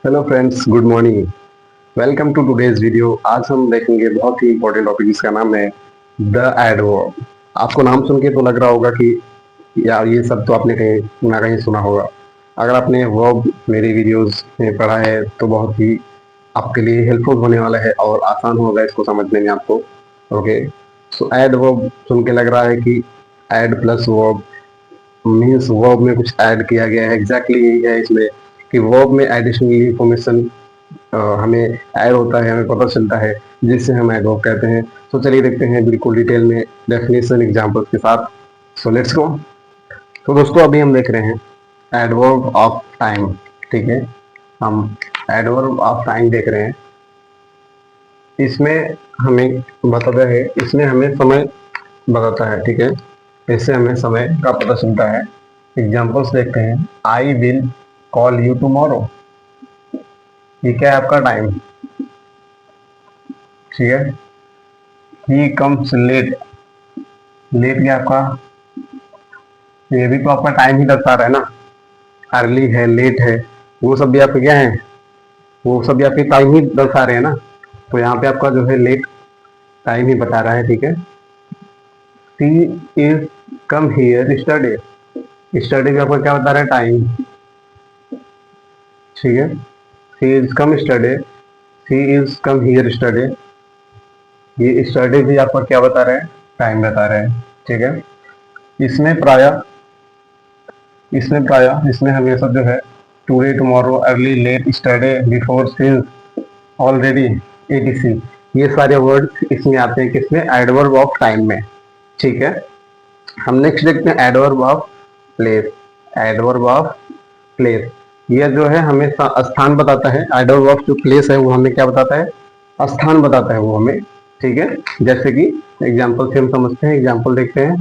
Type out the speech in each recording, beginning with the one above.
Hello friends, good morning. Welcome to today's video. आज हम देखेंगे बहुत ही इंपॉर्टेंट टॉपिक जिसका नाम है द एडवर्ब। आपको नाम सुन के तो लग रहा होगा कि यार ये सब तो आपने कहीं ना कहीं सुना होगा। अगर आपने वर्ब मेरे वीडियोस में पढ़ा है तो बहुत ही आपके लिए हेल्पफुल होने वाला है और आसान होगा इसको समझने में आपको। ओके, सो एडवर्ब सुन के लग रहा है कि ad plus verb means verb में कुछ ऐड किया गया है। एग्जैक्टली यही है इसमें कि वर्ब में एडिशनल इंफॉर्मेशन हमें ऐड होता है, हमें पता चलता है, जिससे हम एडवर्ब कहते हैं। तो चलिए देखते हैं बिल्कुल डिटेल में डेफिनेशन एग्जांपल्स के साथ। So let's go. तो दोस्तों अभी हम देख रहे हैं एडवर्ब ऑफ टाइम। ठीक है, हम एडवर्ब ऑफ टाइम देख रहे हैं। इसमें हमें बताता है, इसमें हमें समय बताता है। ठीक है, इससे हमें समय का पता चलता है। एग्जाम्पल्स देखते हैं। I will call you tomorrow. ये क्या है आपका टाइम। ठीक है, ही कम्स लेट। लेट क्या आपका, ये भी तो आपका टाइम ही दर्शा रहा है ना। अर्ली है, लेट है, वो सब भी आपके क्या है, वो सब भी आपके टाइम ही दर्शा रहे हैं ना। तो यहाँ पे आपका जो है लेट टाइम ही बता रहा है। ठीक है, she is come here study. Study भी आपका क्या बता रहा है, टाइम। ठीक है, she is come study, she is come here study. ये स्टडी भी आपका क्या बता रहा है, टाइम बता रहा है। ठीक है, इसमें प्राय इसमें हमेशा जो है today, tomorrow, early, late, study, before, since, already, etc, ये सारे वर्ड्स इसमें आते हैं। किसमें, एडवर्ब ऑफ टाइम में। ठीक है, हम नेक्स्ट देखते हैं adverb of place. Adverb of place, ये जो है हमें स्थान बताता है। एडवर्ब ऑफ जो प्लेस है वो हमें क्या बताता है, स्थान बताता है वो हमें। ठीक है, जैसे कि एग्जाम्पल से हम समझते हैं। एग्जाम्पल देखते हैं।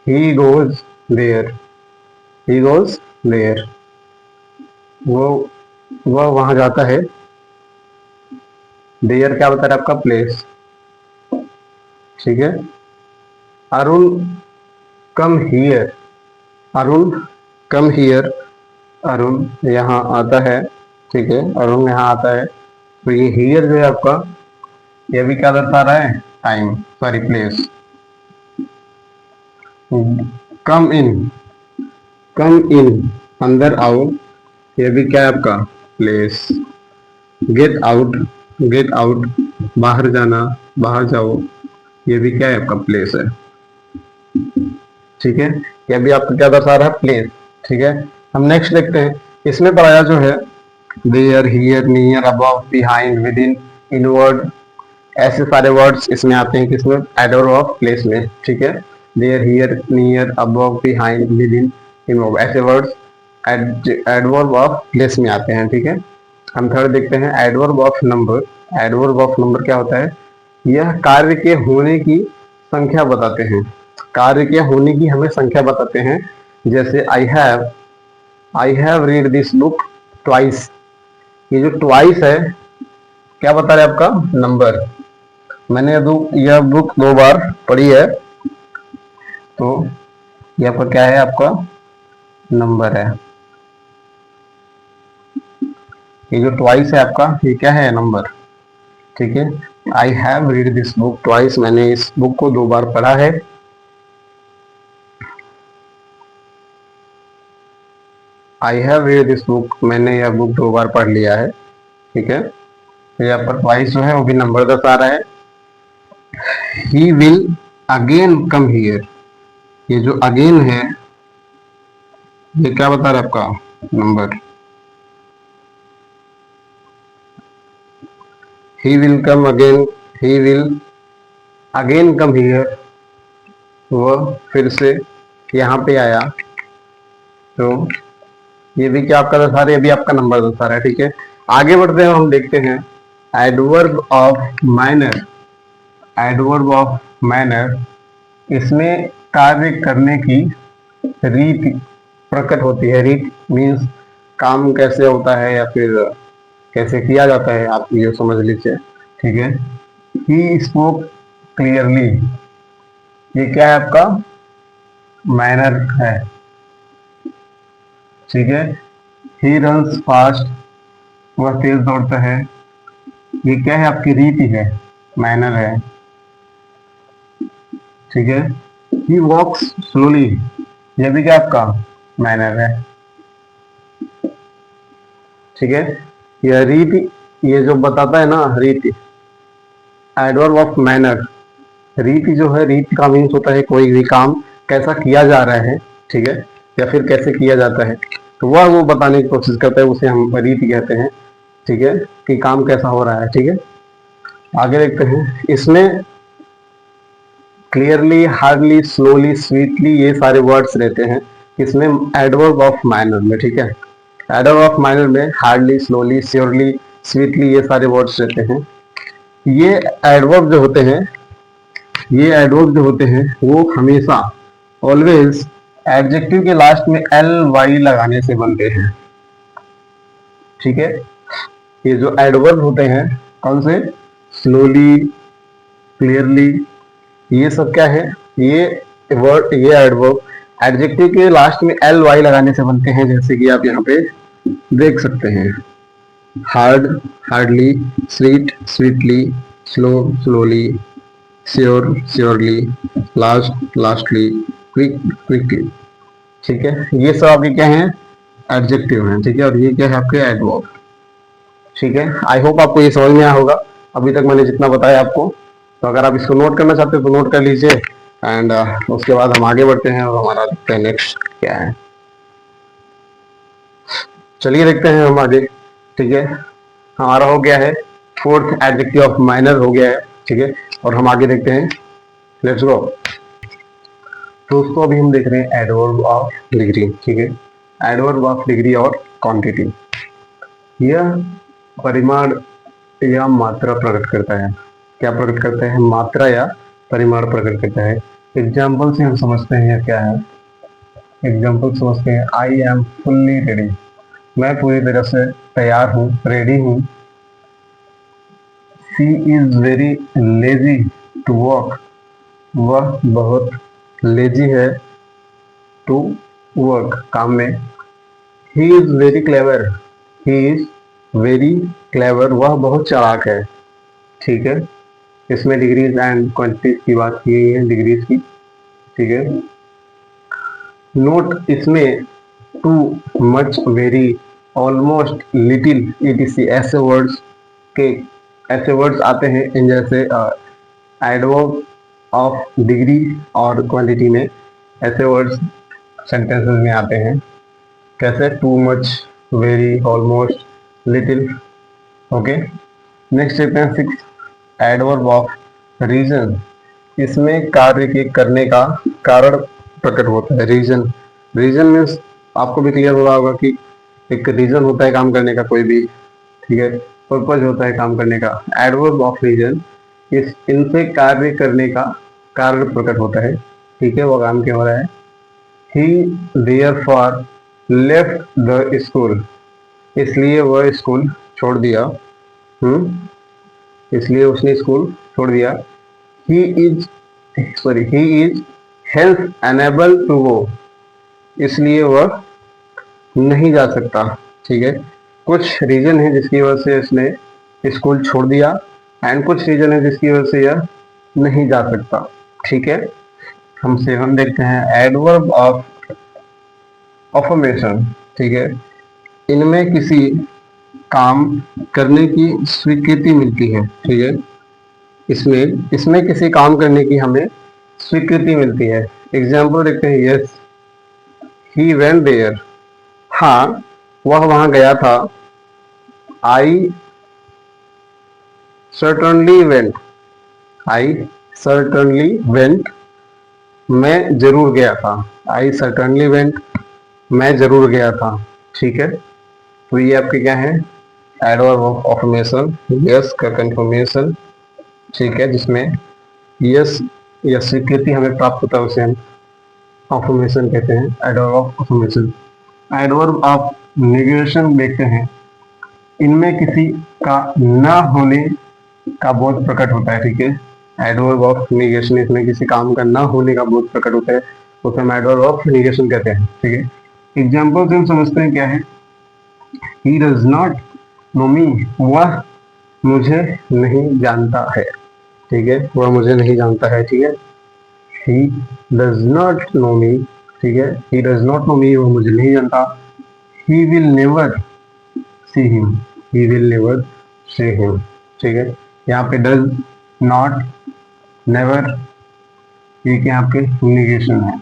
He goes there, he goes there, वो वह वहां जाता है। देयर क्या बता रहा है आपका, प्लेस। ठीक है, Arun come here, Arun come here, Arun यहाँ आता है। ठीक है, अरुण यहाँ आता है। तो ये हियर जो है आपका, ये भी क्या बता रहा है, टाइम, सॉरी प्लेस। कम इन, कम इन, अंदर आओ, ये भी क्या है आपका, place. Get out, get out, बाहर जाना, बाहर जाओ, ये भी क्या है आपका, प्लेस है। ठीक है, ये भी आपका क्या दर्शा रहा है, प्लेस। ठीक है, हम नेक्स्ट देखते हैं। इसमें पढ़ाया जो है there, here, near, above, behind, within, inward, ऐसे सारे वर्ड्स इसमें आते हैं। किसमें, एडवर्ब ऑफ प्लेस में। ठीक है, there, here, near, above, behind, within, inward, ऐसे वर्ड्स एडवर्ब ऑफ प्लेस में आते हैं। ठीक है, हम थर्ड देखते हैं adverb of number. Adverb of number क्या होता है, यह कार्य के होने की संख्या बताते हैं। कार्य के होने की हमें संख्या बताते हैं। जैसे I have read this book twice. ये जो ट्वाइस है क्या बता रहे हैं आपका, नंबर। मैंने यह बुक 2 बार पढ़ी है। तो यह पर क्या है आपका, नंबर है। ये जो ट्वाइस है आपका, ये क्या है, नंबर। ठीक है, I have read this book twice, मैंने इस बुक को 2 बार पढ़ा है। I have read this book, मैंने यह बुक 2 बार पढ़ लिया है। ठीक है, तो यहाँ पर ट्वाइस जो है वो भी नंबर दर्शा रहा है। He will again come here, ये जो अगेन है ये क्या बता रहा है आपका, number. He will come again, he will again come here, वह फिर से यहाँ पे आया। तो ये भी क्या आपका दर्शा रहा है, ये भी आपका नंबर दर्शा रहा है। ठीक है, आगे बढ़ते हैं, हम देखते हैं adverb of manner. Adverb of manner, इसमें कार्य करने की रीति प्रकट होती है। रीत मीन्स काम कैसे होता है या फिर कैसे किया जाता है, आप ये समझ लीजिए। ठीक है, ही स्पोक क्लियरली, ये क्या है आपका, मैनर है। ठीक है, ही रन्स फास्ट, वह तेज दौड़ता है, ये क्या है आपकी रीति है, मैनर है, ठीक है। ही वॉक्स स्लोली, यह भी क्या आपका मैनर है, ठीक है। यह रीति, ये जो बताता है ना रीति, एडवर्ब ऑफ मैनर, रीति जो है, रीति का मीन्स होता है कोई भी काम कैसा किया जा रहा है, ठीक है, या फिर कैसे किया जाता है, तो वह वो बताने की कोशिश करता है, उसे हम रीति कहते हैं, ठीक है, कि काम कैसा हो रहा है, ठीक है। आगे देखते हैं, इसमें क्लियरली, हार्डली, स्लोली, स्वीटली, ये सारे वर्ड्स रहते हैं इसमें एडवर्ब ऑफ माइनर में, ठीक है। एडवर्ब ऑफ माइनर में हार्डली, स्लोली, श्योरली, स्वीटली, ये सारे वर्ड्स रहते हैं। ये एडवर्ब जो होते हैं, ये एडवर्ब जो होते हैं वो हमेशा ऑलवेज एडजेक्टिव के लास्ट में एल वाई लगाने से बनते हैं, ठीक है। ये जो एडवर्ब होते हैं कौन से, स्लोली, क्लियरली, ये सब क्या है, ये वर्ड, ये एडवर्ब एडजेक्टिव के लास्ट में एल वाई लगाने से बनते हैं, जैसे कि आप यहाँ पे देख सकते हैं, hard, hardly, sweet, sweetly, slow, slowly, sure, surely, last, lastly, quick, quickly, ठीक है। ये सब आपके क्या हैं, एडजेक्टिव हैं, ठीक है, और ये क्या है आपके एडवर्ब, ठीक है। आई होप आपको ये समझ में आया होगा अभी तक मैंने जितना बताया आपको। तो अगर आप इसको नोट करना चाहते हो तो नोट कर लीजिए, एंड उसके बाद हम आगे बढ़ते हैं और हमारा देखते हैं नेक्स्ट क्या है। चलिए देखते हैं हम आगे, ठीक है। हमारा हो गया है फोर्थ एडजेक्टिव ऑफ माइनर हो गया है, ठीक है, और हम आगे देखते हैं, लेट्स गो। दोस्तों अभी हम देख रहे हैं एडवर्ब ऑफ डिग्री, ठीक है, एडवर्ब ऑफ डिग्री और क्वांटिटी। यह परिमाण या मात्रा प्रकट करता है, क्या प्रकट करता है, मात्रा या परिमाण प्रकट करता है। एग्जाम्पल से हम समझते हैं यह क्या है, एग्जाम्पल समझते हैं, आई एम फुल्ली रेडी, मैं पूरी तरह से तैयार हूँ, रेडी हूँ। She is very lazy to work, वह बहुत लेजी है, टू वर्क, काम में। He is very clever, he is very clever, वह बहुत चालाक है, ठीक है। इसमें डिग्रीज एंड क्वांटिटीज की बात की गई है, डिग्रीज की, ठीक है। नोट, इसमें too much, very, almost, little, etc ऐसे वर्ड्स के, ऐसे वर्ड्स आते हैं इन जैसे एडवर्ब ऑफ डिग्री और क्वांटिटी में, ऐसे वर्ड्स सेंटेंसेस में आते हैं, कैसे, too much, very, almost, little, okay. Next देखते हैं सिक्स, एडवर्ब ऑफ रीजन, इसमें कार्य के करने का कारण प्रकट होता है, रीजन, रीजन मीन्स आपको भी क्लियर हो रहा होगा कि एक रीजन होता है काम करने का कोई भी, ठीक है, पर्पज होता है काम करने का। एडवर्ब ऑफ रीजन, इस इनसे कार्य करने का कारण प्रकट होता है, ठीक है, वो काम क्या हो रहा है। ही देयरफॉर लेफ्ट द स्कूल, इसलिए वह स्कूल छोड़ दिया, इसलिए उसने स्कूल छोड़ दिया। He is health unable to go, इसलिए वह नहीं जा सकता, ठीक है। कुछ रीजन है जिसकी वजह से इसने स्कूल छोड़ दिया, एंड कुछ रीजन है जिसकी वजह से यह नहीं जा सकता, ठीक है। हम सेवन देखते हैं, एडवर्ब ऑफ अफर्मेशन, ठीक है, इनमें किसी काम करने की स्वीकृति मिलती है, ठीक है, इसमें किसी काम करने की हमें स्वीकृति मिलती है। एग्जाम्पल देखते हैं, यस ही वेंट देयर, हाँ वह वहां गया था। आई सर्टनली वेंट, आई सर्टनली वेंट, मैं जरूर गया था, आई सर्टनली वेंट, मैं जरूर गया था, ठीक है। तो ये आपके क्या है, एडवर्ब ऑफ अफर्मेशन, यस का कंफर्मेशन, ठीक है, जिसमें यस या स्वीकृति हमें प्राप्त होता है उसे हम अफर्मेशन कहते हैं, adverb of affirmation. Adverb of negation देखते हैं, इनमें किसी का न होने का बोध प्रकट होता है, ठीक है। एडवर्ब ऑफ नेगेशन, इसमें किसी काम का न होने का बोध प्रकट होता है, उसे हम एडवर्ब ऑफ नेगेशन कहते हैं, ठीक है। एग्जाम्पल से हम समझते हैं क्या है, ही डज नॉट नो मी, वह मुझे नहीं जानता है, ठीक है, वह मुझे नहीं जानता है, ठीक है। ही डज नॉट नो मी, ठीक है, ही डज नॉट नो मी, वह मुझे नहीं जानता। He will never see him, he will never see him, ठीक है। यहाँ पे डज नॉट नेवर, ये क्या यहाँ पे निगेशन है,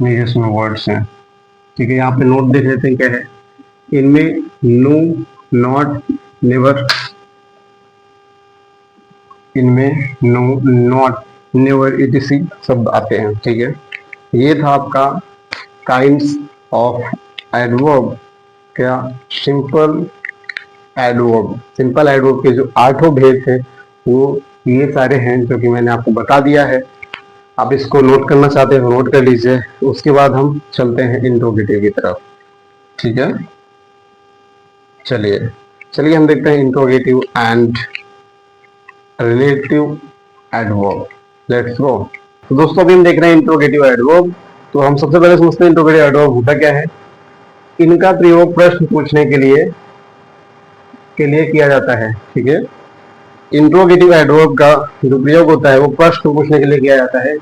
निगेशन वर्ड्स हैं, ठीक है। यहाँ पे नोट देख लेते हैं क्या है इनमें, नो, नॉट, नेवर, इनमें नो, नॉट, नेवर, etc शब्द आते हैं, ठीक है। ये था आपका काइंड्स ऑफ एडवर्ब, क्या सिंपल एडवर्ब, सिंपल एडवर्ब के जो 8 भेद थे वो ये सारे हैं जो कि मैंने आपको बता दिया है। आप इसको नोट करना चाहते हैं तो नोट कर लीजिए, उसके बाद हम चलते हैं इंट्रोगेटिव की तरफ, ठीक है। चलिए हम देखते हैं interrogative and relative adverb, let's go. तो दोस्तों अभी हम देख रहे हैं इंट्रोगेटिव एडवर्ब। तो हम सबसे पहले समझते हैं इंट्रोगेटिव एडवर्ब होता क्या है। इनका प्रयोग प्रश्न पूछने के लिए किया जाता है, ठीक है। इंट्रोगेटिव एडवर्ब का जो प्रयोग होता है वो प्रश्न पूछने के लिए किया जाता है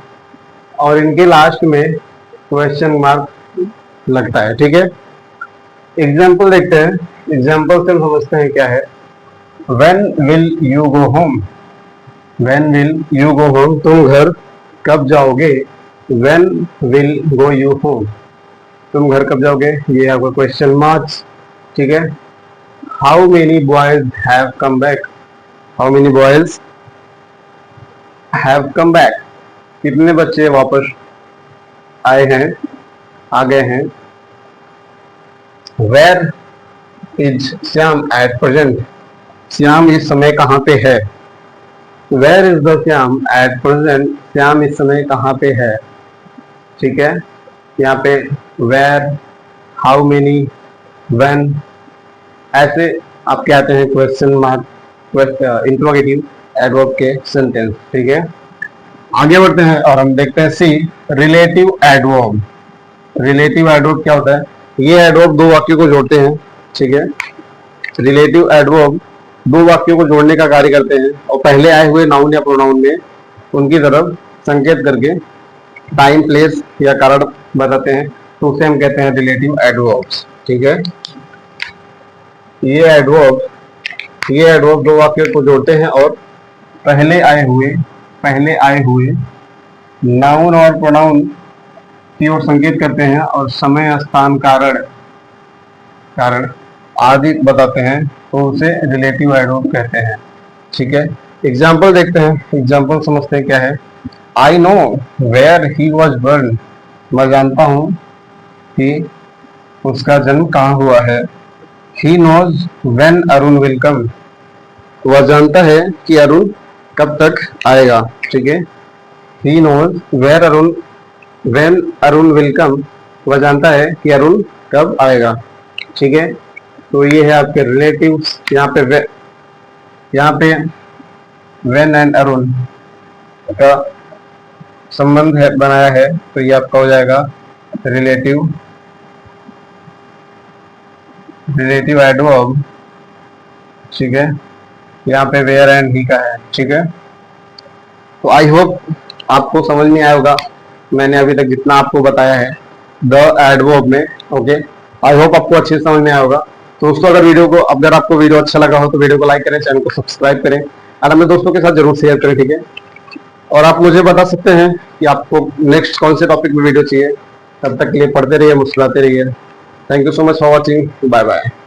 और इनके लास्ट में क्वेश्चन मार्क लगता है, ठीक है। एग्जाम्पल देखते हैं, एग्जाम्पल से हम समझते हैं क्या है। When will you go home? When will you go home? तुम घर कब जाओगे? When will go you home? तुम घर कब जाओगे? ये आपका क्वेश्चन मार्क्स, ठीक है। How many boys have come back? How many boys have come back? कितने बच्चे वापस आए हैं, आ गए हैं। Where is Shyam at present? Shyam इस समय कहाँ पे है। Where is the Shyam at present? Shyam इस समय कहाँ पे है, ठीक है। यहाँ पे where, how many, when ऐसे आपके आते हैं क्वेश्चन मार्क इंट्रोगेटिव एडवर्ब के सेंटेंस, ठीक है। आगे बढ़ते हैं और हम देखते हैं सी रिलेटिव एडवर्ब। रिलेटिव एडवर्ब क्या होता है। ये एडवर्ब 2 वाक्यों को जोड़ते हैं, ठीक है। रिलेटिव एडवर्ब 2 वाक्यों को जोड़ने का कार्य करते हैं और पहले आए हुए नाउन या प्रोनाउन में उनकी तरफ संकेत करके टाइम, प्लेस या कारण बताते हैं, तो उसे हम कहते हैं रिलेटिव एडवर्ब्स, ठीक है। ये एडवर्ब 2 वाक्यों को जोड़ते हैं और पहले आए हुए नाउन और प्रोनाउन की ओर संकेत करते हैं और समय, स्थान, कारण आदि बताते हैं, तो उसे रिलेटिव एडवर्ब कहते हैं, ठीक है। एग्जाम्पल देखते हैं, एग्जाम्पल समझते हैं क्या है। I know where he was born, मैं जानता हूँ कि उसका जन्म कहाँ हुआ है। He knows when Arun will come, वह जानता है कि अरुण कब तक आएगा, ठीक है। He knows when Arun will come, वह जानता है कि अरुण कब आएगा, ठीक है। तो ये है आपके रिलेटिव्स। यहाँ पे व्हेन एंड अरुण का संबंध है बनाया है, तो ये आपका हो जाएगा रिलेटिव एडवर्ब, ठीक है। यहाँ पे वेयर एंड ही का है, ठीक है। तो आई होप आपको समझ में आया होगा मैंने अभी तक जितना आपको बताया है द एडवर्ब में, ओके। आई होप आपको अच्छे से समझ में आया होगा। तो दोस्तों अगर आपको वीडियो अच्छा लगा हो तो वीडियो को लाइक करें, चैनल को सब्सक्राइब करें और अपने दोस्तों के साथ जरूर शेयर करें, ठीक है। और आप मुझे बता सकते हैं कि आपको नेक्स्ट कौन से टॉपिक में वीडियो चाहिए। तब तक के लिए पढ़ते रहिए, मुस्कुराते रहिए। Thank you so much for watching, bye bye.